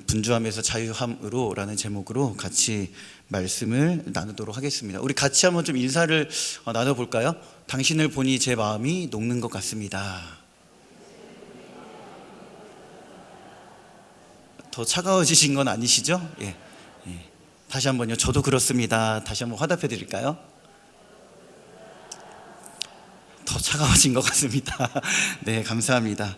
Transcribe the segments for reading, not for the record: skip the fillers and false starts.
분주함에서 자유함으로 라는 제목으로 같이 말씀을 나누도록 하겠습니다. 우리 같이 한번 좀 인사를 나눠볼까요? 당신을 보니 제 마음이 녹는 것 같습니다. 더 차가워지신 건 아니시죠? 예. 다시 한번요. 저도 그렇습니다. 다시 한번 화답해 드릴까요? 더 차가워진 것 같습니다. 네, 감사합니다.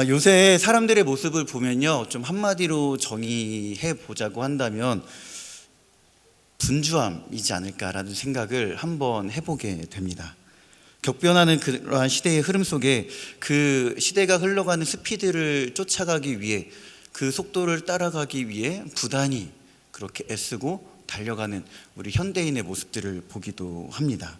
요새 사람들의 모습을 보면요, 좀 한마디로 정의해 보자고 한다면 분주함이지 않을까라는 생각을 한번 해보게 됩니다. 격변하는 그러한 시대의 흐름 속에 그 시대가 흘러가는 스피드를 쫓아가기 위해, 그 속도를 따라가기 위해 부단히 그렇게 애쓰고 달려가는 우리 현대인의 모습들을 보기도 합니다.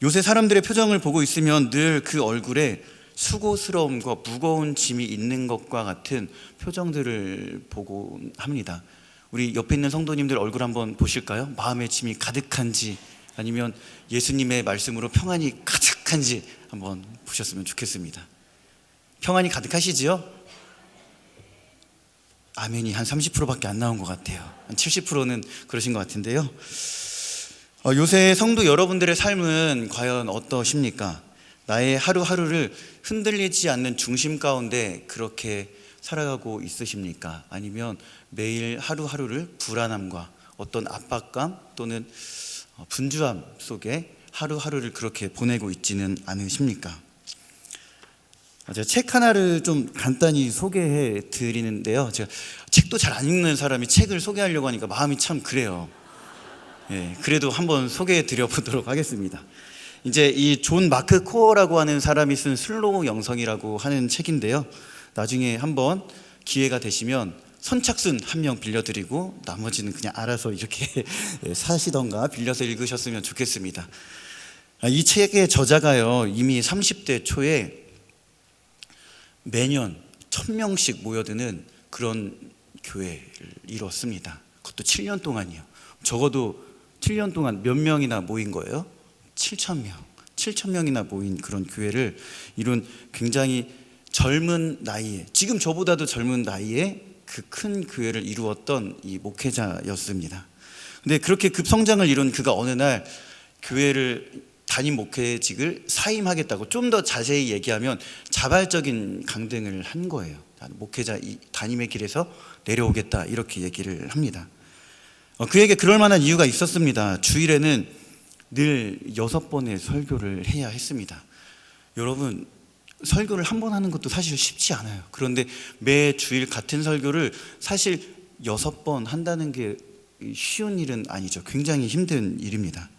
요새 사람들의 표정을 보고 있으면 늘 그 얼굴에 수고스러움과 무거운 짐이 있는 것과 같은 표정들을 보고 합니다. 우리 옆에 있는 성도님들 얼굴 한번 보실까요? 마음의 짐이 가득한지 아니면 예수님의 말씀으로 평안이 가득한지 한번 보셨으면 좋겠습니다. 평안이 가득하시지요? 아멘이 한 30%밖에 안 나온 것 같아요. 한 70%는 그러신 것 같은데요. 요새 성도 여러분들의 삶은 과연 어떠십니까? 나의 하루하루를 흔들리지 않는 중심 가운데 그렇게 살아가고 있으십니까? 아니면 매일 하루하루를 불안함과 어떤 압박감 또는 분주함 속에 하루하루를 그렇게 보내고 있지는 않으십니까? 제가 책 하나를 좀 간단히 소개해 드리는데요. 제가 책도 잘 안 읽는 사람이 책을 소개하려고 하니까 마음이 참 그래요. 그래도 한번 소개해 드려 보도록 하겠습니다. 이제 이 존 마크 코어라고 하는 사람이 쓴 슬로우 영성이라고 하는 책인데요. 나중에 한번 기회가 되시면 선착순 한 명 빌려드리고 나머지는 그냥 알아서 이렇게 사시던가 빌려서 읽으셨으면 좋겠습니다. 이 책의 저자가요, 이미 30대 초에 매년 1000명씩 모여드는 그런 교회를 이뤘습니다. 그것도 7년 동안이요. 적어도 7년 동안 몇 명이나 모인 거예요? 7,000명이나 모인 그런 교회를 이룬 굉장히 젊은 나이에, 지금 저보다도 젊은 나이에 그 큰 교회를 이루었던 이 목회자였습니다. 근데 그렇게 급성장을 이룬 그가 어느 날 교회를 담임 목회직을 사임하겠다고, 좀 더 자세히 얘기하면 자발적인 강등을 한 거예요. 목회자 담임의 길에서 내려오겠다 이렇게 얘기를 합니다. 그에게 그럴 만한 이유가 있었습니다. 주일에는 늘 6번의 설교를 해야 했습니다. 여러분, 설교를 한 번 하는 것도 사실 쉽지 않아요. 그런데 매 주일 같은 설교를 사실 6번 한다는 게 쉬운 일은 아니죠. 굉장히 힘든 일입니다.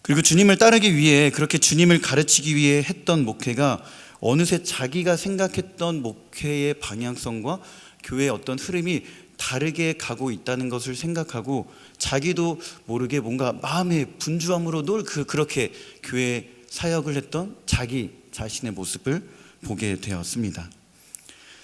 그리고 주님을 따르기 위해, 그렇게 주님을 가르치기 위해 했던 목회가 어느새 자기가 생각했던 목회의 방향성과 교회의 어떤 흐름이 다르게 가고 있다는 것을 생각하고 자기도 모르게 뭔가 마음의 분주함으로 늘 그렇게 교회 사역을 했던 자기 자신의 모습을 보게 되었습니다.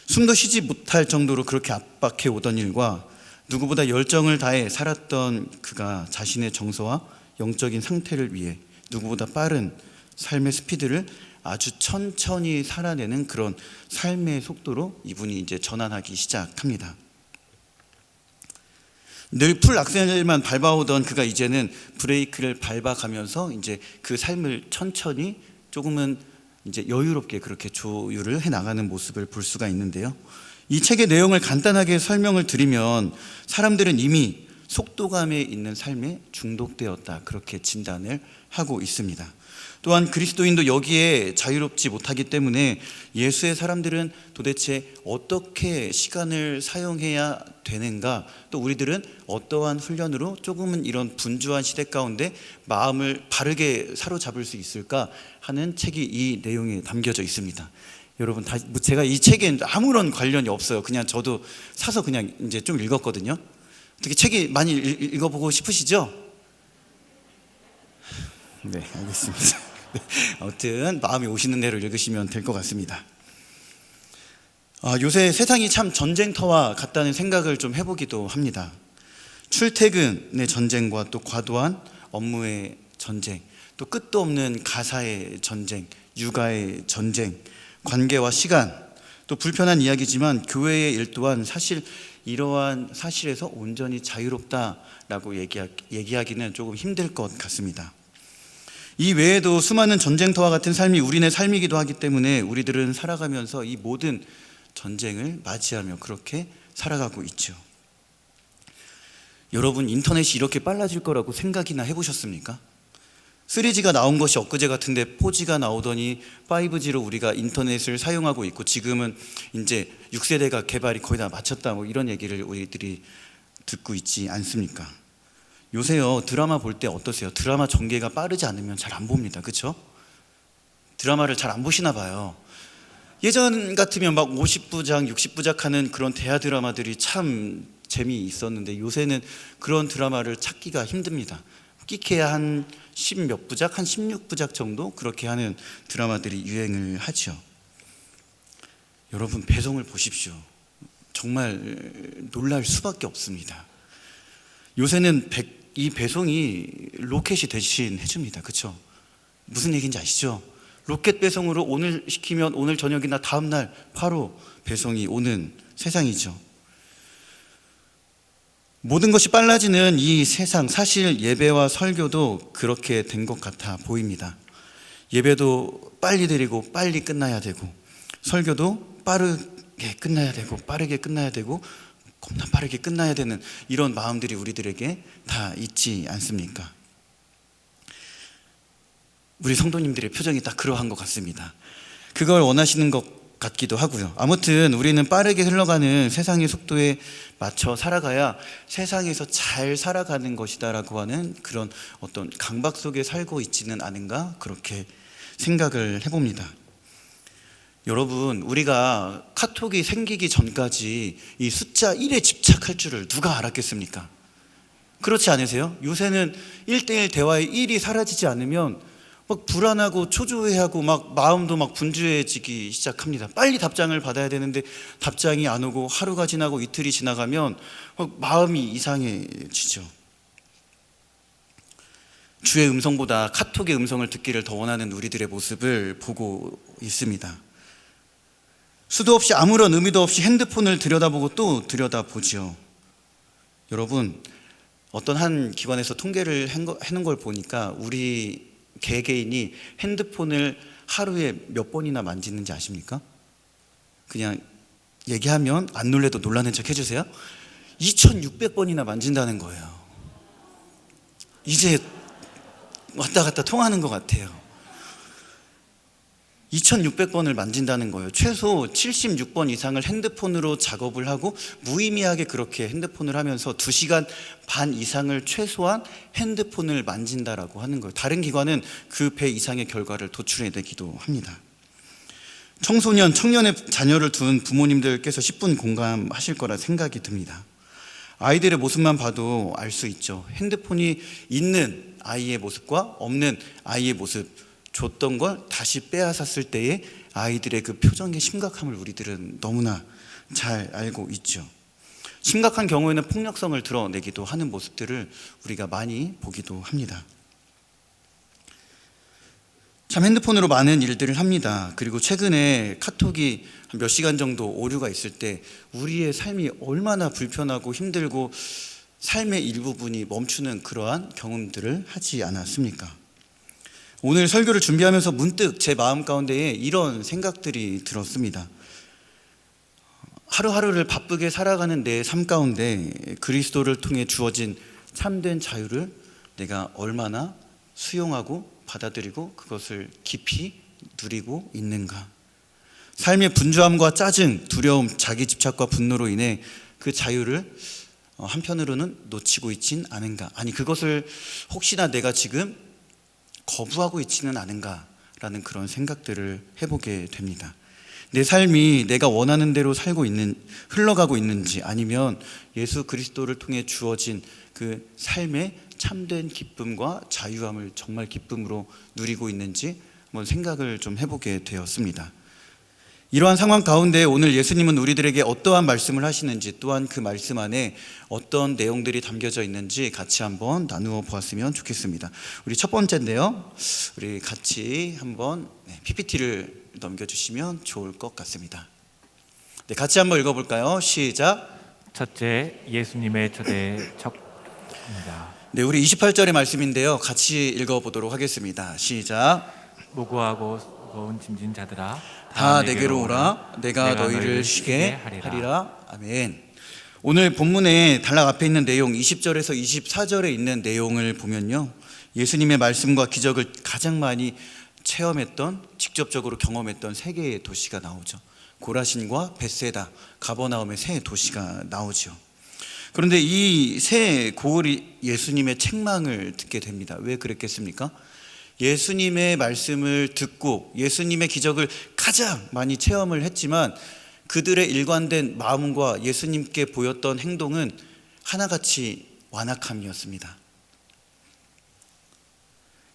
숨도 쉬지 못할 정도로 그렇게 압박해 오던 일과 누구보다 열정을 다해 살았던 그가 자신의 정서와 영적인 상태를 위해 누구보다 빠른 삶의 스피드를 아주 천천히 살아내는 그런 삶의 속도로 이분이 이제 전환하기 시작합니다. 늘 풀 악셀만 밟아오던 그가 이제는 브레이크를 밟아가면서 이제 그 삶을 천천히 조금은 이제 여유롭게 그렇게 조율을 해 나가는 모습을 볼 수가 있는데요. 이 책의 내용을 간단하게 설명을 드리면 사람들은 이미 속도감에 있는 삶에 중독되었다, 그렇게 진단을 하고 있습니다. 또한 그리스도인도 여기에 자유롭지 못하기 때문에 예수의 사람들은 도대체 어떻게 시간을 사용해야 되는가, 또 우리들은 어떠한 훈련으로 조금은 이런 분주한 시대 가운데 마음을 바르게 사로잡을 수 있을까 하는 책이 이 내용에 담겨져 있습니다. 여러분, 제가 이 책에 아무런 관련이 없어요. 그냥 저도 사서 그냥 이제 좀 읽었거든요. 어떻게 책이 많이 읽어보고 싶으시죠? 네, 알겠습니다. 아무튼 마음이 오시는 대로 읽으시면 될 것 같습니다. 요새 세상이 참 전쟁터와 같다는 생각을 좀 해보기도 합니다. 출퇴근의 전쟁과 또 과도한 업무의 전쟁, 또 끝도 없는 가사의 전쟁, 육아의 전쟁, 관계와 시간, 또 또 불편한 이야기지만 교회의 일 또한 사실 이러한 사실에서 온전히 자유롭다라고 얘기하기는 조금 힘들 것 같습니다. 이 외에도 수많은 전쟁터와 같은 삶이 우리네 삶이기도 하기 때문에 우리들은 살아가면서 이 모든 전쟁을 맞이하며 그렇게 살아가고 있죠. 여러분, 인터넷이 이렇게 빨라질 거라고 생각이나 해보셨습니까? 3G가 나온 것이 엊그제 같은데 4G가 나오더니 5G로 우리가 인터넷을 사용하고 있고, 지금은 이제 6세대가 개발이 거의 다 마쳤다, 뭐 이런 얘기를 우리들이 듣고 있지 않습니까? 요새요, 드라마 볼 때 어떠세요? 드라마 전개가 빠르지 않으면 잘 안 봅니다. 그렇죠? 드라마를 잘 안 보시나 봐요. 예전 같으면 막 50부작, 60부작 하는 그런 대하 드라마들이 참 재미있었는데 요새는 그런 드라마를 찾기가 힘듭니다. 끼케야 한 10몇 부작, 한 16부작 정도 그렇게 하는 드라마들이 유행을 하죠. 여러분, 배송을 보십시오. 정말 놀랄 수밖에 없습니다. 요새는 이 배송이 로켓이 대신해 줍니다. 그렇죠? 무슨 얘기인지 아시죠? 로켓 배송으로 오늘 시키면 오늘 저녁이나 다음 날 바로 배송이 오는 세상이죠. 모든 것이 빨라지는 이 세상, 사실 예배와 설교도 그렇게 된 것 같아 보입니다. 예배도 빨리 드리고 빨리 끝나야 되고, 설교도 빠르게 끝나야 되고 빠르게 끝나야 되고 겁나 빠르게 끝나야 되는 이런 마음들이 우리들에게 다 있지 않습니까? 우리 성도님들의 표정이 딱 그러한 것 같습니다. 그걸 원하시는 것 같기도 하고요. 아무튼 우리는 빠르게 흘러가는 세상의 속도에 맞춰 살아가야 세상에서 잘 살아가는 것이다라고 하는 그런 어떤 강박 속에 살고 있지는 않은가, 그렇게 생각을 해봅니다. 여러분, 우리가 카톡이 생기기 전까지 이 숫자 1에 집착할 줄을 누가 알았겠습니까? 그렇지 않으세요? 요새는 1대1 대화의 1이 사라지지 않으면 막 불안하고 초조해하고 막 마음도 막 분주해지기 시작합니다. 빨리 답장을 받아야 되는데 답장이 안 오고 하루가 지나고 이틀이 지나가면 막 마음이 이상해지죠. 주의 음성보다 카톡의 음성을 듣기를 더 원하는 우리들의 모습을 보고 있습니다. 수도 없이 아무런 의미도 없이 핸드폰을 들여다보고 또 들여다보죠. 여러분, 어떤 한 기관에서 통계를 해놓은 걸 보니까 우리 개개인이 핸드폰을 하루에 몇 번이나 만지는지 아십니까? 그냥 얘기하면 안 놀래도 놀라는 척 해주세요. 2600번이나 만진다는 거예요. 이제 왔다 갔다 통하는 것 같아요. 2600번을 만진다는 거예요. 최소 76번 이상을 핸드폰으로 작업을 하고 무의미하게 그렇게 핸드폰을 하면서 2시간 반 이상을 최소한 핸드폰을 만진다라고 하는 거예요. 다른 기관은 그 배 이상의 결과를 도출해내기도 합니다. 청소년, 청년의 자녀를 둔 부모님들께서 10분 공감하실 거라 생각이 듭니다. 아이들의 모습만 봐도 알 수 있죠. 핸드폰이 있는 아이의 모습과 없는 아이의 모습, 줬던 걸 다시 빼앗았을 때의 아이들의 그 표정의 심각함을 우리들은 너무나 잘 알고 있죠. 심각한 경우에는 폭력성을 드러내기도 하는 모습들을 우리가 많이 보기도 합니다. 참 핸드폰으로 많은 일들을 합니다. 그리고 최근에 카톡이 한 몇 시간 정도 오류가 있을 때 우리의 삶이 얼마나 불편하고 힘들고 삶의 일부분이 멈추는 그러한 경험들을 하지 않았습니까? 오늘 설교를 준비하면서 문득 제 마음 가운데에 이런 생각들이 들었습니다. 하루하루를 바쁘게 살아가는 내 삶 가운데 그리스도를 통해 주어진 참된 자유를 내가 얼마나 수용하고 받아들이고 그것을 깊이 누리고 있는가? 삶의 분주함과 짜증, 두려움, 자기 집착과 분노로 인해 그 자유를 한편으로는 놓치고 있진 않은가? 아니, 그것을 혹시나 내가 지금 거부하고 있지는 않은가라는 그런 생각들을 해보게 됩니다. 내 삶이 내가 원하는 대로 흘러가고 있는지, 아니면 예수 그리스도를 통해 주어진 그 삶의 참된 기쁨과 자유함을 정말 기쁨으로 누리고 있는지 한번 생각을 좀 해보게 되었습니다. 이러한 상황 가운데 오늘 예수님은 우리들에게 어떠한 말씀을 하시는지, 또한 그 말씀 안에 어떤 내용들이 담겨져 있는지 같이 한번 나누어 보았으면 좋겠습니다. 우리 첫 번째인데요, 우리 같이 한번 PPT를 넘겨주시면 좋을 것 같습니다. 네, 같이 한번 읽어볼까요? 시작. 첫째, 예수님의 초대적입니다. 네, 우리 28절의 말씀인데요. 같이 읽어보도록 하겠습니다. 시작. 무고하고 무거운 짐진 자들아 다 내게로 오라. 내가 너희를 쉬게 하리라. 아멘. 오늘 본문에 단락 앞에 있는 내용 20절에서 24절에 있는 내용을 보면요, 예수님의 말씀과 기적을 가장 많이 체험했던, 직접적으로 경험했던 세 개의 도시가 나오죠. 고라신과 벳세다, 가버나움의 세 도시가 나오죠. 그런데 이 세 고을이 예수님의 책망을 듣게 됩니다. 왜 그랬겠습니까? 예수님의 말씀을 듣고 예수님의 기적을 가장 많이 체험을 했지만 그들의 일관된 마음과 예수님께 보였던 행동은 하나같이 완악함이었습니다.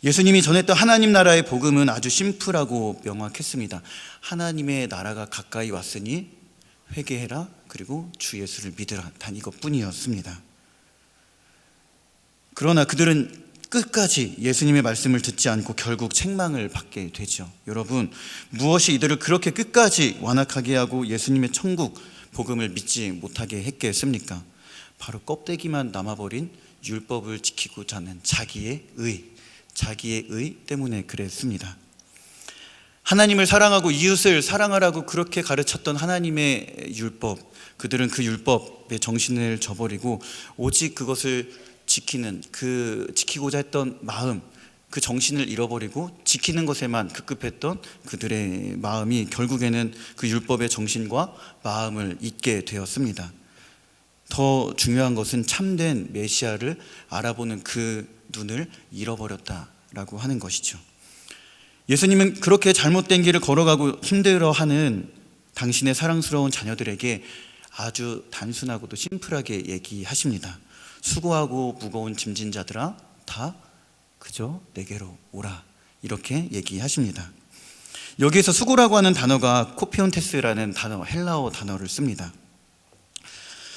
예수님이 전했던 하나님 나라의 복음은 아주 심플하고 명확했습니다. 하나님의 나라가 가까이 왔으니 회개해라, 그리고 주 예수를 믿으라, 단 이것뿐이었습니다. 그러나 그들은 끝까지 예수님의 말씀을 듣지 않고 결국 책망을 받게 되죠. 여러분, 무엇이 이들을 그렇게 끝까지 완악하게 하고 예수님의 천국 복음을 믿지 못하게 했겠습니까? 바로 껍데기만 남아버린 율법을 지키고자 하는 자기의 의 때문에 그랬습니다. 하나님을 사랑하고 이웃을 사랑하라고 그렇게 가르쳤던 하나님의 율법, 그들은 그 율법의 정신을 저버리고 오직 그것을 지키고자 했던 마음, 그 정신을 잃어버리고 지키는 것에만 급급했던 그들의 마음이 결국에는 그 율법의 정신과 마음을 잊게 되었습니다. 더 중요한 것은 참된 메시아를 알아보는 그 눈을 잃어버렸다라고 하는 것이죠. 예수님은 그렇게 잘못된 길을 걸어가고 힘들어하는 당신의 사랑스러운 자녀들에게 아주 단순하고도 심플하게 얘기하십니다. 수고하고 무거운 짐진 자들아 다 그저 내게로 오라, 이렇게 얘기하십니다. 여기에서 수고라고 하는 단어가 코피온테스라는 단어, 헬라어 단어를 씁니다.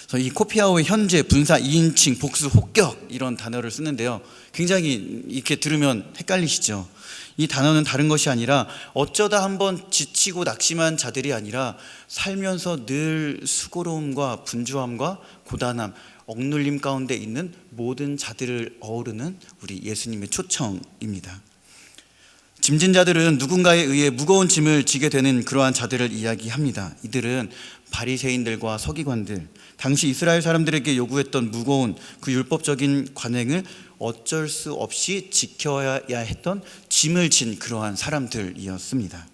그래서 이 코피아오의 현재, 분사, 2인칭, 복수, 혹격 이런 단어를 쓰는데요, 굉장히 이렇게 들으면 헷갈리시죠? 이 단어는 다른 것이 아니라 어쩌다 한번 지치고 낙심한 자들이 아니라 살면서 늘 수고로움과 분주함과 고단함, 억눌림 가운데 있는 모든 자들을 어우르는 우리 예수님의 초청입니다. 짐진 자들은 누군가에 의해 무거운 짐을 지게 되는 그러한 자들을 이야기합니다. 이들은 바리새인들과 서기관들, 당시 이스라엘 사람들에게 요구했던 무거운 그 율법적인 관행을 어쩔 수 없이 지켜야 했던 짐을 진 그러한 사람들이었습니다.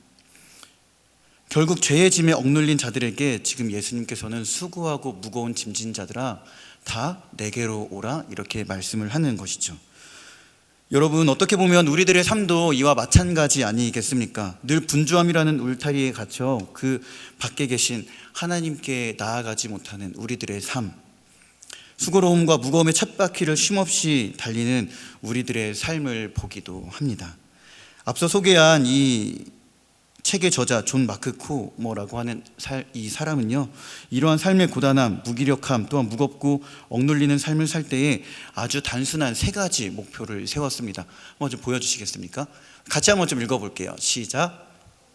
결국 죄의 짐에 억눌린 자들에게 지금 예수님께서는 수고하고 무거운 짐진 자들아 다 내게로 오라, 이렇게 말씀을 하는 것이죠. 여러분, 어떻게 보면 우리들의 삶도 이와 마찬가지 아니겠습니까? 늘 분주함이라는 울타리에 갇혀 그 밖에 계신 하나님께 나아가지 못하는 우리들의 삶, 수고로움과 무거움의 쳇바퀴를 쉼없이 달리는 우리들의 삶을 보기도 합니다. 앞서 소개한 이 책의 저자 존 마크 코머라고 하는 이 사람은요, 이러한 삶의 고단함, 무기력함, 또한 무겁고 억눌리는 삶을 살 때에 아주 단순한 세 가지 목표를 세웠습니다. 한번 좀 보여주시겠습니까? 같이 한번 좀 읽어볼게요. 시작.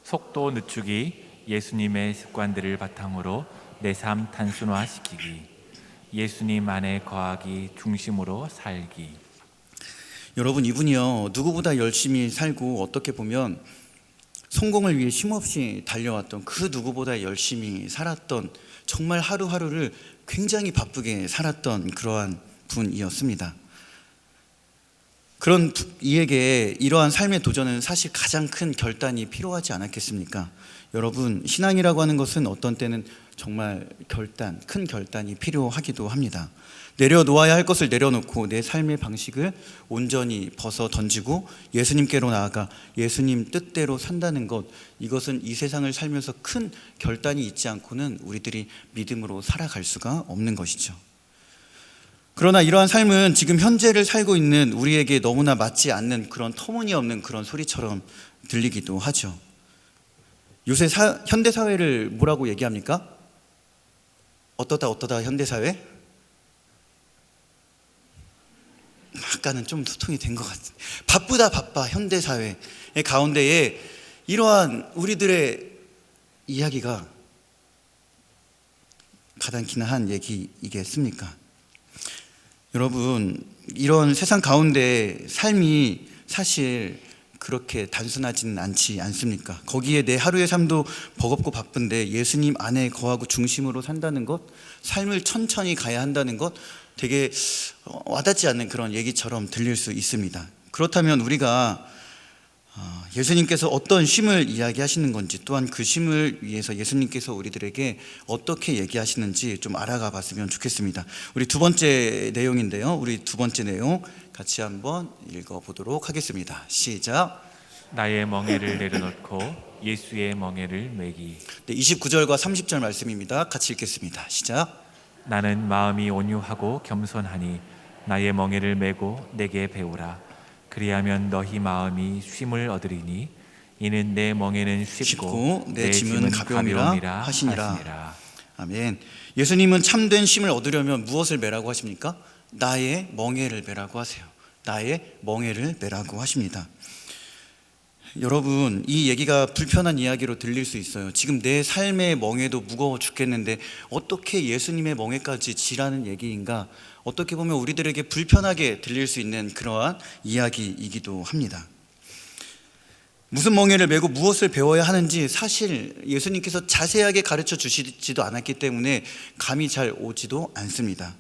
속도 늦추기, 예수님의 습관들을 바탕으로 내 삶 단순화시키기, 예수님 안에 거하기 중심으로 살기. 여러분, 이분이요, 누구보다 열심히 살고 어떻게 보면 성공을 위해 쉼없이 달려왔던, 그 누구보다 열심히 살았던, 정말 하루하루를 굉장히 바쁘게 살았던 그러한 분이었습니다. 그런 이에게 이러한 삶의 도전은 사실 가장 큰 결단이 필요하지 않았겠습니까? 여러분, 신앙이라고 하는 것은 어떤 때는 정말 큰 결단이 필요하기도 합니다. 내려놓아야 할 것을 내려놓고 내 삶의 방식을 온전히 벗어 던지고 예수님께로 나아가 예수님 뜻대로 산다는 것, 이것은 이 세상을 살면서 큰 결단이 있지 않고는 우리들이 믿음으로 살아갈 수가 없는 것이죠. 그러나 이러한 삶은 지금 현재를 살고 있는 우리에게 너무나 맞지 않는 그런 터무니없는 그런 소리처럼 들리기도 하죠. 요새 현대사회를 뭐라고 얘기합니까? 어떠다 현대사회? 아까는 좀 소통이 된 것 같은데, 바빠 현대사회의 가운데에 이러한 우리들의 이야기가 가당키나 한 얘기이겠습니까? 여러분, 이런 세상 가운데 삶이 사실 그렇게 단순하지는 않지 않습니까? 거기에 내 하루의 삶도 버겁고 바쁜데 예수님 안에 거하고 중심으로 산다는 것, 삶을 천천히 가야 한다는 것, 되게 와닿지 않는 그런 얘기처럼 들릴 수 있습니다. 그렇다면 우리가 예수님께서 어떤 쉼을 이야기하시는 건지, 또한 그 쉼을 위해서 예수님께서 우리들에게 어떻게 얘기하시는지 좀 알아가 봤으면 좋겠습니다. 우리 두 번째 내용인데요, 우리 두 번째 내용 같이 한번 읽어보도록 하겠습니다. 시작. 나의 멍에를 내려놓고 예수의 멍에를 메기. 네, 29절과 30절 말씀입니다. 같이 읽겠습니다. 시작. 나는 마음이 온유하고 겸손하니 나의 멍에를 메고 내게 배우라. 그리하면 너희 마음이 쉼을 얻으리니 이는 내 멍에는 쉽고 내 짐은 가벼움이라 하시니라. 아멘. 예수님은 참된 쉼을 얻으려면 무엇을 메라고 하십니까? 나의 멍에를 메라고 하세요. 나의 멍에를 메라고 하십니다. 여러분, 이 얘기가 불편한 이야기로 들릴 수 있어요. 지금 내 삶의 멍에도 무거워 죽겠는데 어떻게 예수님의 멍에까지 지라는 얘기인가? 어떻게 보면 우리들에게 불편하게 들릴 수 있는 그러한 이야기이기도 합니다. 무슨 멍에를 메고 무엇을 배워야 하는지 사실 예수님께서 자세하게 가르쳐 주시지도 않았기 때문에 감이 잘 오지도 않습니다.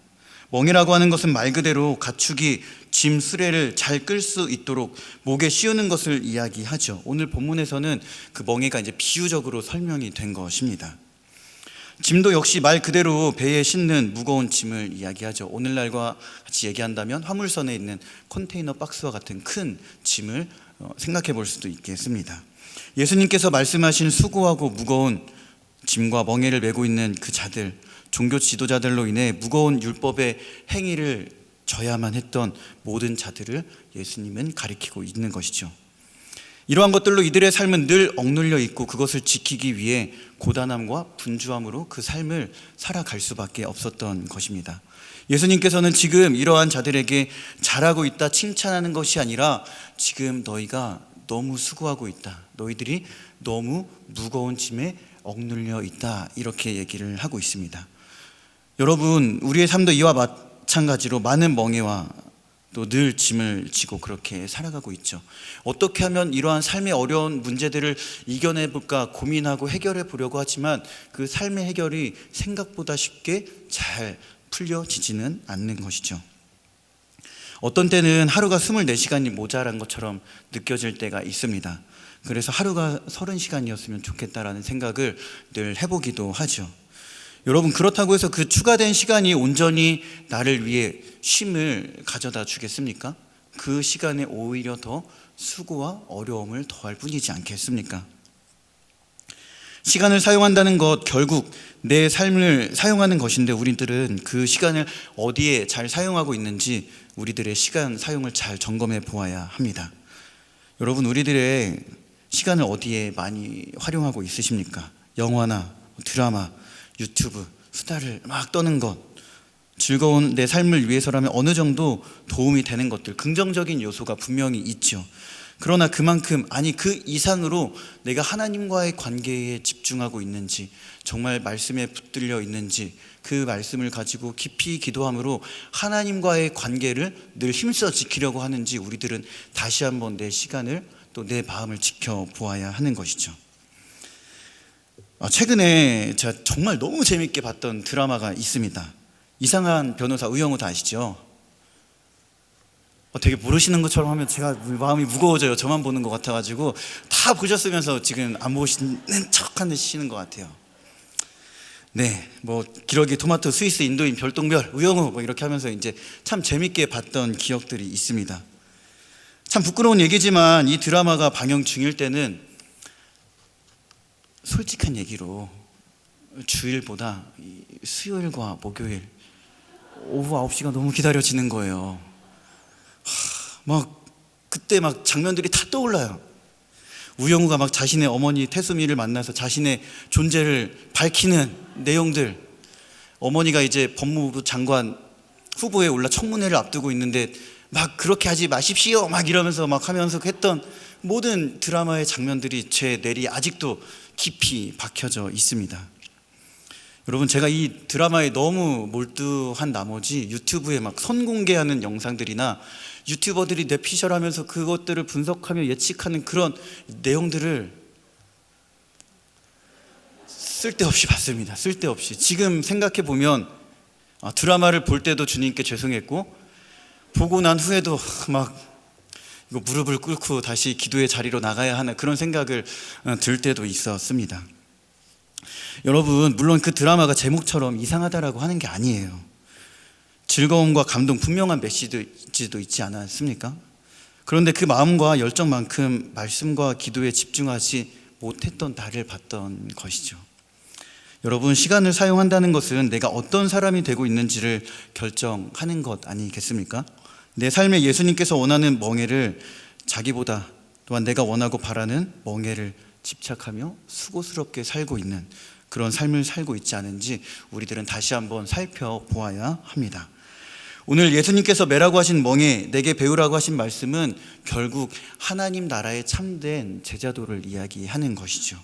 멍에라고 하는 것은 말 그대로 가축이 짐 수레를 잘 끌 수 있도록 목에 씌우는 것을 이야기하죠. 오늘 본문에서는 그 멍에가 이제 비유적으로 설명이 된 것입니다. 짐도 역시 말 그대로 배에 싣는 무거운 짐을 이야기하죠. 오늘날과 같이 얘기한다면 화물선에 있는 컨테이너 박스와 같은 큰 짐을 생각해 볼 수도 있겠습니다. 예수님께서 말씀하신 수고하고 무거운 짐과 멍에를 메고 있는 그 자들, 종교 지도자들로 인해 무거운 율법의 행위를 져야만 했던 모든 자들을 예수님은 가리키고 있는 것이죠. 이러한 것들로 이들의 삶은 늘 억눌려 있고 그것을 지키기 위해 고단함과 분주함으로 그 삶을 살아갈 수밖에 없었던 것입니다. 예수님께서는 지금 이러한 자들에게 잘하고 있다 칭찬하는 것이 아니라 지금 너희가 너무 수고하고 있다, 너희들이 너무 무거운 짐에 억눌려 있다, 이렇게 얘기를 하고 있습니다. 여러분, 우리의 삶도 이와 마찬가지로 많은 멍에와 또 늘 짐을 지고 그렇게 살아가고 있죠. 어떻게 하면 이러한 삶의 어려운 문제들을 이겨내볼까 고민하고 해결해 보려고 하지만 그 삶의 해결이 생각보다 쉽게 잘 풀려지지는 않는 것이죠. 어떤 때는 하루가 24시간이 모자란 것처럼 느껴질 때가 있습니다. 그래서 하루가 30시간이었으면 좋겠다라는 생각을 늘 해보기도 하죠. 여러분, 그렇다고 해서 그 추가된 시간이 온전히 나를 위해 쉼을 가져다 주겠습니까? 그 시간에 오히려 더 수고와 어려움을 더할 뿐이지 않겠습니까? 시간을 사용한다는 것, 결국 내 삶을 사용하는 것인데 우리들은 그 시간을 어디에 잘 사용하고 있는지 우리들의 시간 사용을 잘 점검해 보아야 합니다. 여러분, 우리들의 시간을 어디에 많이 활용하고 있으십니까? 영화나 드라마, 유튜브, 수다를 막 떠는 것, 즐거운 내 삶을 위해서라면 어느 정도 도움이 되는 것들, 긍정적인 요소가 분명히 있죠. 그러나 그만큼, 아니 그 이상으로 내가 하나님과의 관계에 집중하고 있는지, 정말 말씀에 붙들려 있는지, 그 말씀을 가지고 깊이 기도함으로 하나님과의 관계를 늘 힘써 지키려고 하는지 우리들은 다시 한번 내 시간을 또 내 마음을 지켜보아야 하는 것이죠. 최근에 제가 정말 너무 재밌게 봤던 드라마가 있습니다. 이상한 변호사 우영우 아시죠? 되게 모르시는 것처럼 하면 제가 마음이 무거워져요. 저만 보는 것 같아가지고 다 보셨으면서 지금 안 보시는 척 하시는 것 같아요. 네, 뭐 기러기 토마토 스위스 인도인 별똥별 우영우 뭐 이렇게 하면서 이제 참 재밌게 봤던 기억들이 있습니다. 참 부끄러운 얘기지만 이 드라마가 방영 중일 때는 솔직한 얘기로 주일보다 수요일과 목요일 오후 9시가 너무 기다려지는 거예요. 막 그때 막 장면들이 다 떠올라요. 우영우가 막 자신의 어머니 태수미를 만나서 자신의 존재를 밝히는 내용들, 어머니가 이제 법무부 장관 후보에 올라 청문회를 앞두고 있는데 막 그렇게 하지 마십시오 막 이러면서 막 하면서 했던 모든 드라마의 장면들이 제 뇌리에 아직도 깊이 박혀져 있습니다. 여러분, 제가 이 드라마에 너무 몰두한 나머지 유튜브에 막 선공개하는 영상들이나 유튜버들이 뇌피셜하면서 그것들을 분석하며 예측하는 그런 내용들을 쓸데없이 봤습니다. 쓸데없이. 지금 생각해 보면 드라마를 볼 때도 주님께 죄송했고, 보고 난 후에도 막 이거 무릎을 꿇고 다시 기도의 자리로 나가야 하는 그런 생각을 들 때도 있었습니다. 여러분, 물론 그 드라마가 제목처럼 이상하다라고 하는 게 아니에요. 즐거움과 감동, 분명한 메시지도 있지 않았습니까? 그런데 그 마음과 열정만큼 말씀과 기도에 집중하지 못했던 나를 봤던 것이죠. 여러분, 시간을 사용한다는 것은 내가 어떤 사람이 되고 있는지를 결정하는 것 아니겠습니까? 내 삶에 예수님께서 원하는 멍에를 자기보다 또한 내가 원하고 바라는 멍에를 집착하며 수고스럽게 살고 있는 그런 삶을 살고 있지 않은지 우리들은 다시 한번 살펴보아야 합니다. 오늘 예수님께서 매라고 하신 멍에, 내게 배우라고 하신 말씀은 결국 하나님 나라의 참된 제자도를 이야기하는 것이죠.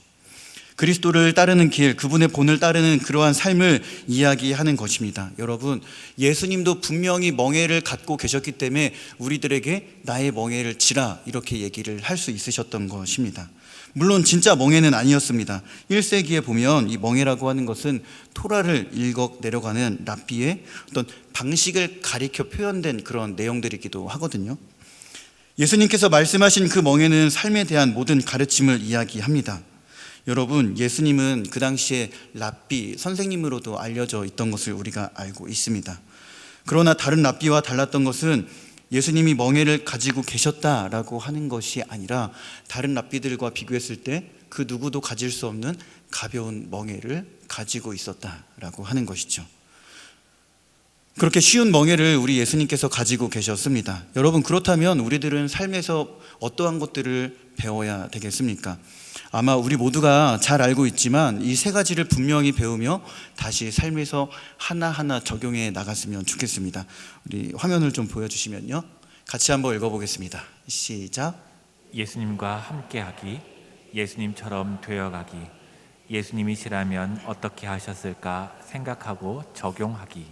그리스도를 따르는 길, 그분의 본을 따르는 그러한 삶을 이야기하는 것입니다. 여러분, 예수님도 분명히 멍에를 갖고 계셨기 때문에 우리들에게 나의 멍에를 지라 이렇게 얘기를 할 수 있으셨던 것입니다. 물론 진짜 멍에는 아니었습니다. 1세기에 보면 이 멍에라고 하는 것은 토라를 읽어 내려가는 랍비의 어떤 방식을 가리켜 표현된 그런 내용들이기도 하거든요. 예수님께서 말씀하신 그 멍에는 삶에 대한 모든 가르침을 이야기합니다. 여러분, 예수님은 그 당시에 랍비, 선생님으로도 알려져 있던 것을 우리가 알고 있습니다. 그러나 다른 랍비와 달랐던 것은 예수님이 멍에를 가지고 계셨다라고 하는 것이 아니라 다른 랍비들과 비교했을 때 그 누구도 가질 수 없는 가벼운 멍에를 가지고 있었다라고 하는 것이죠. 그렇게 쉬운 멍에를 우리 예수님께서 가지고 계셨습니다. 여러분, 그렇다면 우리들은 삶에서 어떠한 것들을 배워야 되겠습니까? 아마 우리 모두가 잘 알고 있지만 이 세 가지를 분명히 배우며 다시 삶에서 하나하나 적용해 나갔으면 좋겠습니다. 우리 화면을 좀 보여주시면요, 같이 한번 읽어보겠습니다. 시작. 예수님과 함께하기, 예수님처럼 되어가기, 예수님이시라면 어떻게 하셨을까 생각하고 적용하기.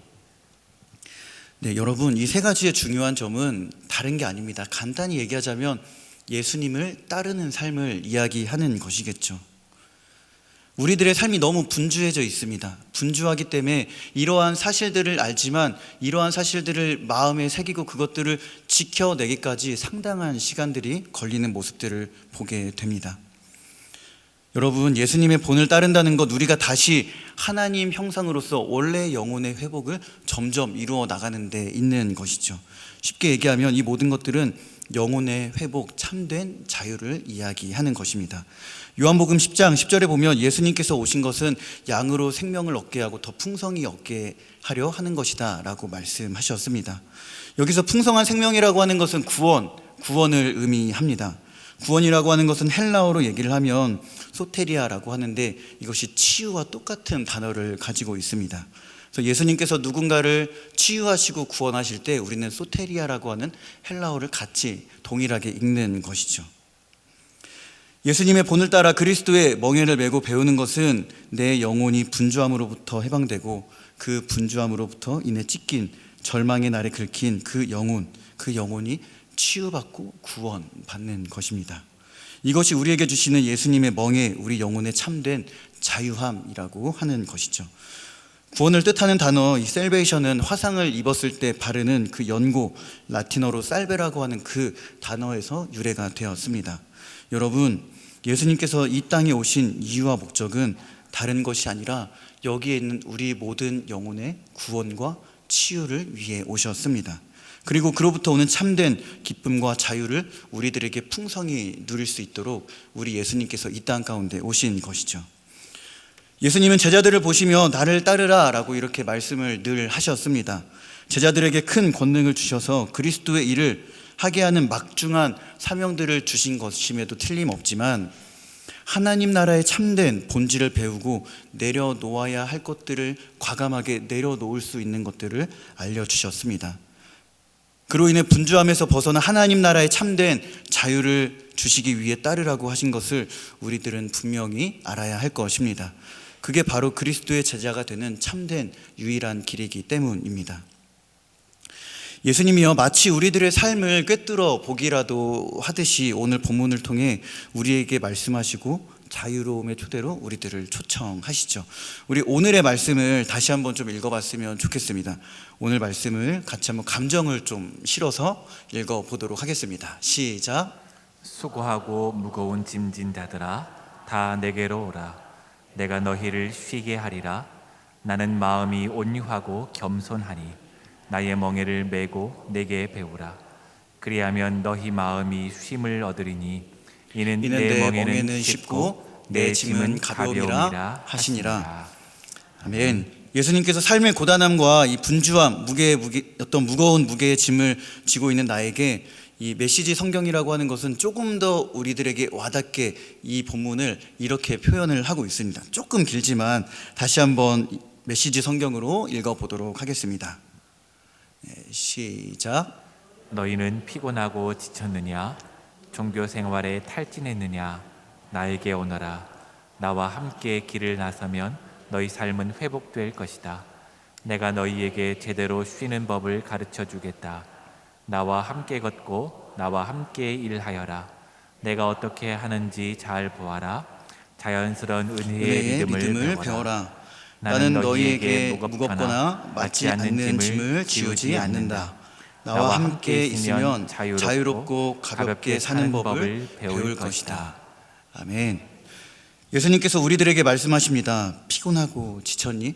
네, 여러분, 이 세 가지의 중요한 점은 다른 게 아닙니다. 간단히 얘기하자면 예수님을 따르는 삶을 이야기하는 것이겠죠. 우리들의 삶이 너무 분주해져 있습니다. 분주하기 때문에 이러한 사실들을 알지만 이러한 사실들을 마음에 새기고 그것들을 지켜내기까지 상당한 시간들이 걸리는 모습들을 보게 됩니다. 여러분, 예수님의 본을 따른다는 것, 우리가 다시 하나님 형상으로서 원래 영혼의 회복을 점점 이루어 나가는 데 있는 것이죠. 쉽게 얘기하면 이 모든 것들은 영혼의 회복, 참된 자유를 이야기하는 것입니다. 요한복음 10장 10절에 보면 예수님께서 오신 것은 양으로 생명을 얻게 하고 더 풍성히 얻게 하려 하는 것이다 라고 말씀하셨습니다. 여기서 풍성한 생명이라고 하는 것은 구원을 의미합니다. 구원이라고 하는 것은 헬라어로 얘기를 하면 소테리아라고 하는데 이것이 치유와 똑같은 단어를 가지고 있습니다. 그래서 예수님께서 누군가를 치유하시고 구원하실 때 우리는 소테리아라고 하는 헬라어를 같이 동일하게 읽는 것이죠. 예수님의 본을 따라 그리스도의 멍에를 메고 배우는 것은 내 영혼이 분주함으로부터 해방되고 그 분주함으로부터 인해 찢긴 절망의 날에 긁힌 그 영혼이 치유받고 구원받는 것입니다. 이것이 우리에게 주시는 예수님의 멍에, 우리 영혼의 참된 자유함이라고 하는 것이죠. 구원을 뜻하는 단어 이 셀베이션은 화상을 입었을 때 바르는 그 연고, 라틴어로 살베라고 하는 그 단어에서 유래가 되었습니다. 여러분, 예수님께서 이 땅에 오신 이유와 목적은 다른 것이 아니라 여기에 있는 우리 모든 영혼의 구원과 치유를 위해 오셨습니다. 그리고 그로부터 오는 참된 기쁨과 자유를 우리들에게 풍성히 누릴 수 있도록 우리 예수님께서 이 땅 가운데 오신 것이죠. 예수님은 제자들을 보시며 나를 따르라 라고 이렇게 말씀을 늘 하셨습니다. 제자들에게 큰 권능을 주셔서 그리스도의 일을 하게 하는 막중한 사명들을 주신 것임에도 틀림없지만 하나님 나라의 참된 본질을 배우고 내려놓아야 할 것들을 과감하게 내려놓을 수 있는 것들을 알려주셨습니다. 그로 인해 분주함에서 벗어나 하나님 나라의 참된 자유를 주시기 위해 따르라고 하신 것을 우리들은 분명히 알아야 할 것입니다. 그게 바로 그리스도의 제자가 되는 참된 유일한 길이기 때문입니다. 예수님이요, 마치 우리들의 삶을 꿰뚫어 보기라도 하듯이 오늘 본문을 통해 우리에게 말씀하시고 자유로움의 토대로 우리들을 초청하시죠. 우리 오늘의 말씀을 다시 한번 좀 읽어봤으면 좋겠습니다. 오늘 말씀을 같이 한번 감정을 좀 실어서 읽어보도록 하겠습니다. 시작. 수고하고 무거운 짐진 자들아 다 내게로 오라. 내가 너희를 쉬게 하리라. 나는 마음이 온유하고 겸손하니 나의 멍에를 메고 내게 배우라. 그리하면 너희 마음이 쉼을 얻으리니 이는 내 멍에는 쉽고 내 짐은 가벼움이라 하시니라. 아멘. 예수님께서 삶의 고단함과 이 분주함, 어떤 무거운 무게의 짐을 지고 있는 나에게 이 메시지 성경이라고 하는 것은 조금 더 우리들에게 와닿게 이 본문을 이렇게 표현을 하고 있습니다. 조금 길지만 다시 한번 메시지 성경으로 읽어보도록 하겠습니다. 시작. 너희는 피곤하고 지쳤느냐? 종교 생활에 탈진했느냐? 나에게 오너라. 나와 함께 길을 나서면 너희 삶은 회복될 것이다. 내가 너희에게 제대로 쉬는 법을 가르쳐 주겠다. 나와 함께 걷고 나와 함께 일하여라. 내가 어떻게 하는지 잘 보아라. 자연스러운 은혜의 리듬을 배워라. 나는 너희에게 무겁거나 맞지 않는 짐을 지우지 않는다. 나와 함께 있으면 자유롭고 가볍게 사는 법을 배울 것이다. 아멘. 예수님께서 우리들에게 말씀하십니다. 피곤하고 지쳤니?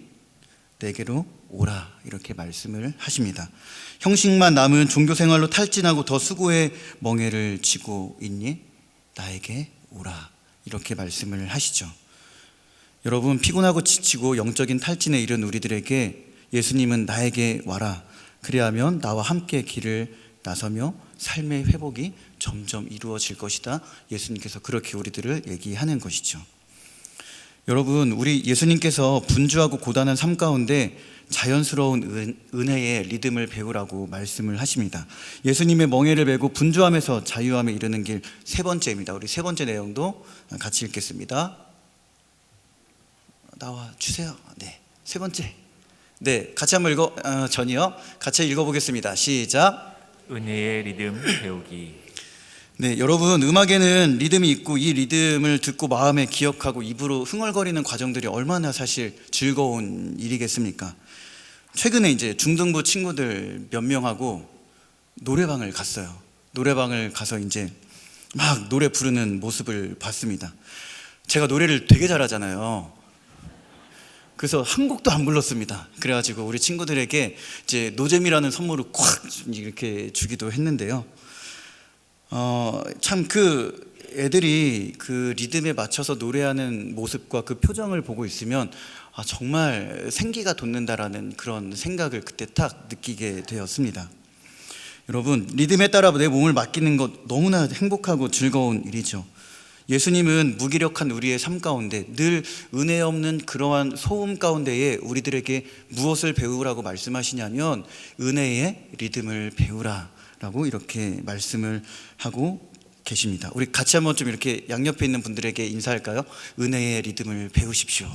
내게로 오라. 이렇게 말씀을 하십니다. 형식만 남은 종교생활로 탈진하고 더 수고의 멍에를 쥐고 있니? 나에게 오라. 이렇게 말씀을 하시죠. 여러분, 피곤하고 지치고 영적인 탈진에 이른 우리들에게 예수님은 나에게 와라. 그리하면 나와 함께 길을 나서며 삶의 회복이 점점 이루어질 것이다. 예수님께서 그렇게 우리들을 얘기하는 것이죠. 여러분, 우리 예수님께서 분주하고 고단한 삶 가운데 자연스러운 은혜의 리듬을 배우라고 말씀을 하십니다. 예수님의 멍에를 메고 분주함에서 자유함에 이르는 길 세 번째입니다. 우리 세 번째 내용도 같이 읽겠습니다. 나와 주세요. 네, 세 번째. 네, 같이 한번 전이요. 같이 읽어보겠습니다. 시작. 은혜의 리듬 배우기. 네, 여러분, 음악에는 리듬이 있고 이 리듬을 듣고 마음에 기억하고 입으로 흥얼거리는 과정들이 얼마나 사실 즐거운 일이겠습니까? 최근에 이제 중등부 친구들 몇 명하고 노래방을 갔어요. 노래방을 가서 이제 막 노래 부르는 모습을 봤습니다. 제가 노래를 되게 잘하잖아요. 그래서 한 곡도 안 불렀습니다. 그래가지고 우리 친구들에게 이제 노잼이라는 선물을 콱 이렇게 주기도 했는데요. 참 그 애들이 그 리듬에 맞춰서 노래하는 모습과 그 표정을 보고 있으면 정말 생기가 돋는다라는 그런 생각을 그때 딱 느끼게 되었습니다. 여러분, 리듬에 따라 내 몸을 맡기는 것 너무나 행복하고 즐거운 일이죠. 예수님은 무기력한 우리의 삶 가운데 늘 은혜 없는 그러한 소음 가운데에 우리들에게 무엇을 배우라고 말씀하시냐면 은혜의 리듬을 배우라라고 이렇게 말씀을 하고 계십니다. 우리 같이 한번 좀 이렇게 양옆에 있는 분들에게 인사할까요? 은혜의 리듬을 배우십시오.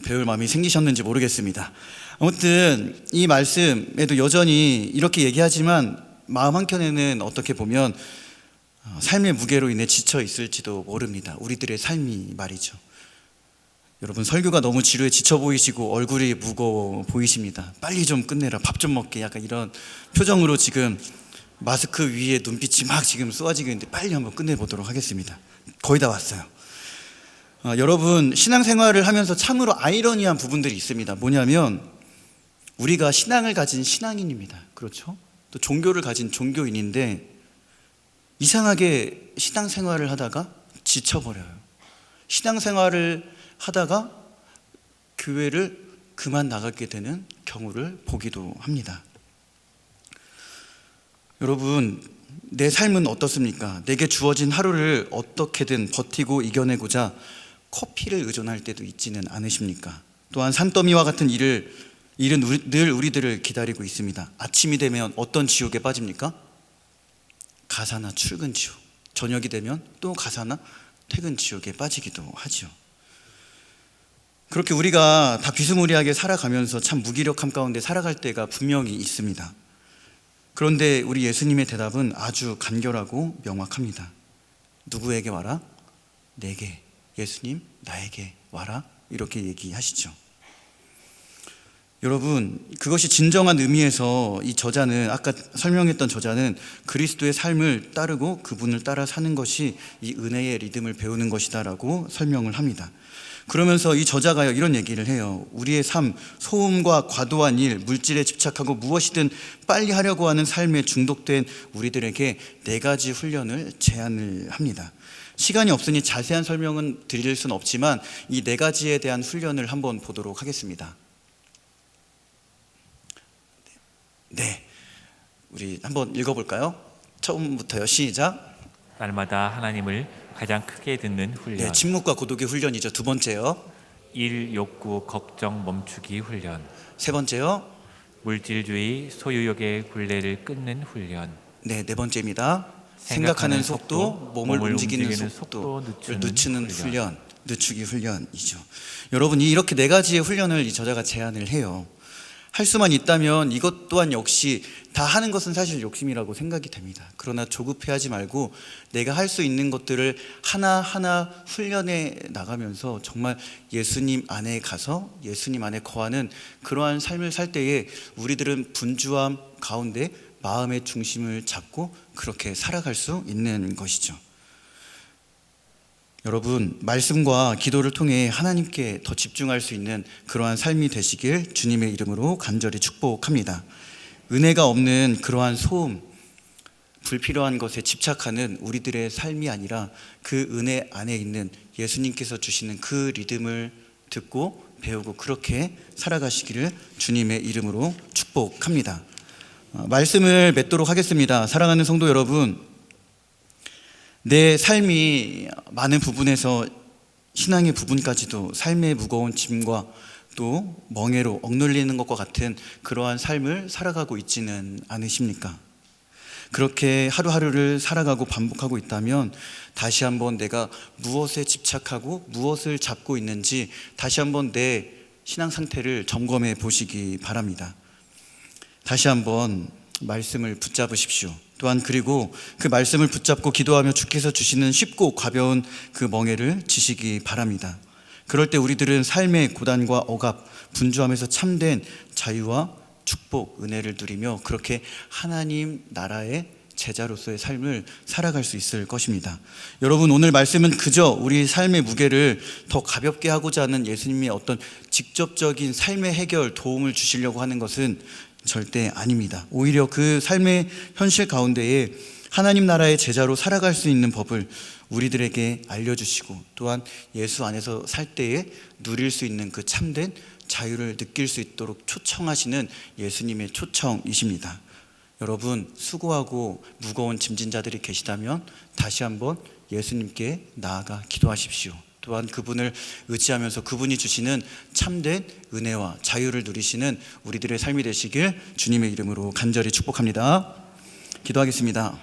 배울 마음이 생기셨는지 모르겠습니다. 아무튼 이 말씀에도 여전히 이렇게 얘기하지만 마음 한켠에는 어떻게 보면 삶의 무게로 인해 지쳐 있을지도 모릅니다. 우리들의 삶이 말이죠. 여러분, 설교가 너무 지루해 지쳐 보이시고 얼굴이 무거워 보이십니다. 빨리 좀 끝내라, 밥 좀 먹게, 약간 이런 표정으로 지금 마스크 위에 눈빛이 막 지금 쏘아지고 있는데 빨리 한번 끝내보도록 하겠습니다. 거의 다 왔어요. 여러분, 신앙생활을 하면서 참으로 아이러니한 부분들이 있습니다. 뭐냐면 우리가 신앙을 가진 신앙인입니다. 그렇죠? 또 종교를 가진 종교인인데 이상하게 신앙생활을 하다가 지쳐버려요. 신앙생활을 하다가 교회를 그만 나가게 되는 경우를 보기도 합니다. 여러분, 내 삶은 어떻습니까? 내게 주어진 하루를 어떻게든 버티고 이겨내고자 커피를 의존할 때도 있지는 않으십니까? 또한 산더미와 같은 일은 늘 우리들을 기다리고 있습니다. 아침이 되면 어떤 지옥에 빠집니까? 가사나 출근 지옥. 저녁이 되면 또 가사나 퇴근 지옥에 빠지기도 하죠. 그렇게 우리가 다 비스무리하게 살아가면서 참 무기력함 가운데 살아갈 때가 분명히 있습니다. 그런데 우리 예수님의 대답은 아주 간결하고 명확합니다. 누구에게 와라? 내게. 예수님, 나에게 와라. 이렇게 얘기하시죠. 여러분, 그것이 진정한 의미에서 이 저자는, 아까 설명했던 저자는 그리스도의 삶을 따르고 그분을 따라 사는 것이 이 은혜의 리듬을 배우는 것이다 라고 설명을 합니다. 그러면서 이 저자가 이런 얘기를 해요. 우리의 삶, 소음과 과도한 일, 물질에 집착하고 무엇이든 빨리 하려고 하는 삶에 중독된 우리들에게 4가지 훈련을 제안을 합니다. 시간이 없으니 자세한 설명은 드릴 수는 없지만 이 4가지에 대한 훈련을 한번 보도록 하겠습니다. 네, 우리 한번 읽어볼까요? 처음부터요. 시작. 날마다 하나님을 가장 크게 듣는 훈련. 네, 침묵과 고독의 훈련이죠. 2번째요. 일, 욕구, 걱정 멈추기 훈련. 3번째요. 물질주의, 소유욕의 굴레를 끊는 훈련. 네, 4번째입니다. 생각하는 속도, 몸을 움직이는 속도를 늦추는 훈련, 늦추기 훈련이죠. 여러분, 이렇게 4가지의 훈련을 이 저자가 제안을 해요. 할 수만 있다면 이것 또한 역시 다 하는 것은 사실 욕심이라고 생각이 됩니다. 그러나 조급해하지 말고 내가 할 수 있는 것들을 하나하나 훈련해 나가면서 정말 예수님 안에 가서 예수님 안에 거하는 그러한 삶을 살 때에 우리들은 분주함 가운데 마음의 중심을 잡고 그렇게 살아갈 수 있는 것이죠. 여러분, 말씀과 기도를 통해 하나님께 더 집중할 수 있는 그러한 삶이 되시길 주님의 이름으로 간절히 축복합니다. 은혜가 없는 그러한 소음, 불필요한 것에 집착하는 우리들의 삶이 아니라 그 은혜 안에 있는 예수님께서 주시는 그 리듬을 듣고 배우고 그렇게 살아가시기를 주님의 이름으로 축복합니다. 말씀을 맺도록 하겠습니다. 사랑하는 성도 여러분, 내 삶이 많은 부분에서 신앙의 부분까지도 삶의 무거운 짐과 또 멍에로 억눌리는 것과 같은 그러한 삶을 살아가고 있지는 않으십니까? 그렇게 하루하루를 살아가고 반복하고 있다면 다시 한번 내가 무엇에 집착하고 무엇을 잡고 있는지 다시 한번 내 신앙 상태를 점검해 보시기 바랍니다. 다시 한번 말씀을 붙잡으십시오. 또한 그리고 그 말씀을 붙잡고 기도하며 주께서 주시는 쉽고 가벼운 그 멍에를 지시기 바랍니다. 그럴 때 우리들은 삶의 고단과 억압, 분주함에서 참된 자유와 축복, 은혜를 누리며 그렇게 하나님 나라의 제자로서의 삶을 살아갈 수 있을 것입니다. 여러분, 오늘 말씀은 그저 우리 삶의 무게를 더 가볍게 하고자 하는 예수님의 어떤 직접적인 삶의 해결, 도움을 주시려고 하는 것은 절대 아닙니다. 오히려 그 삶의 현실 가운데에 하나님 나라의 제자로 살아갈 수 있는 법을 우리들에게 알려주시고 또한 예수 안에서 살 때에 누릴 수 있는 그 참된 자유를 느낄 수 있도록 초청하시는 예수님의 초청이십니다. 여러분, 수고하고 무거운 짐진 자들이 계시다면 다시 한번 예수님께 나아가 기도하십시오. 또한 그분을 의지하면서 그분이 주시는 참된 은혜와 자유를 누리시는 우리들의 삶이 되시길 주님의 이름으로 간절히 축복합니다. 기도하겠습니다.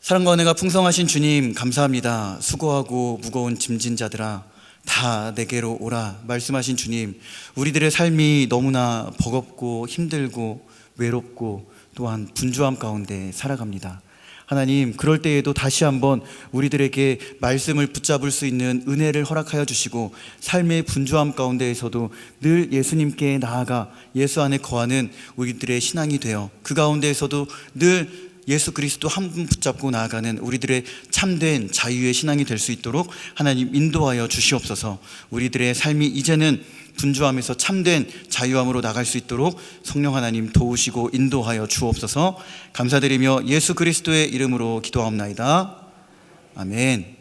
사랑과 은혜가 풍성하신 주님, 감사합니다. 수고하고 무거운 짐진 자들아 다 내게로 오라 말씀하신 주님, 우리들의 삶이 너무나 버겁고 힘들고 외롭고 또한 분주함 가운데 살아갑니다. 하나님, 그럴 때에도 다시 한번 우리들에게 말씀을 붙잡을 수 있는 은혜를 허락하여 주시고 삶의 분주함 가운데에서도 늘 예수님께 나아가 예수 안에 거하는 우리들의 신앙이 되어 그 가운데에서도 늘 예수 그리스도 한 분 붙잡고 나아가는 우리들의 참된 자유의 신앙이 될 수 있도록 하나님 인도하여 주시옵소서. 우리들의 삶이 이제는 분주함에서 참된 자유함으로 나갈 수 있도록 성령 하나님 도우시고 인도하여 주옵소서. 감사드리며 예수 그리스도의 이름으로 기도하옵나이다. 아멘.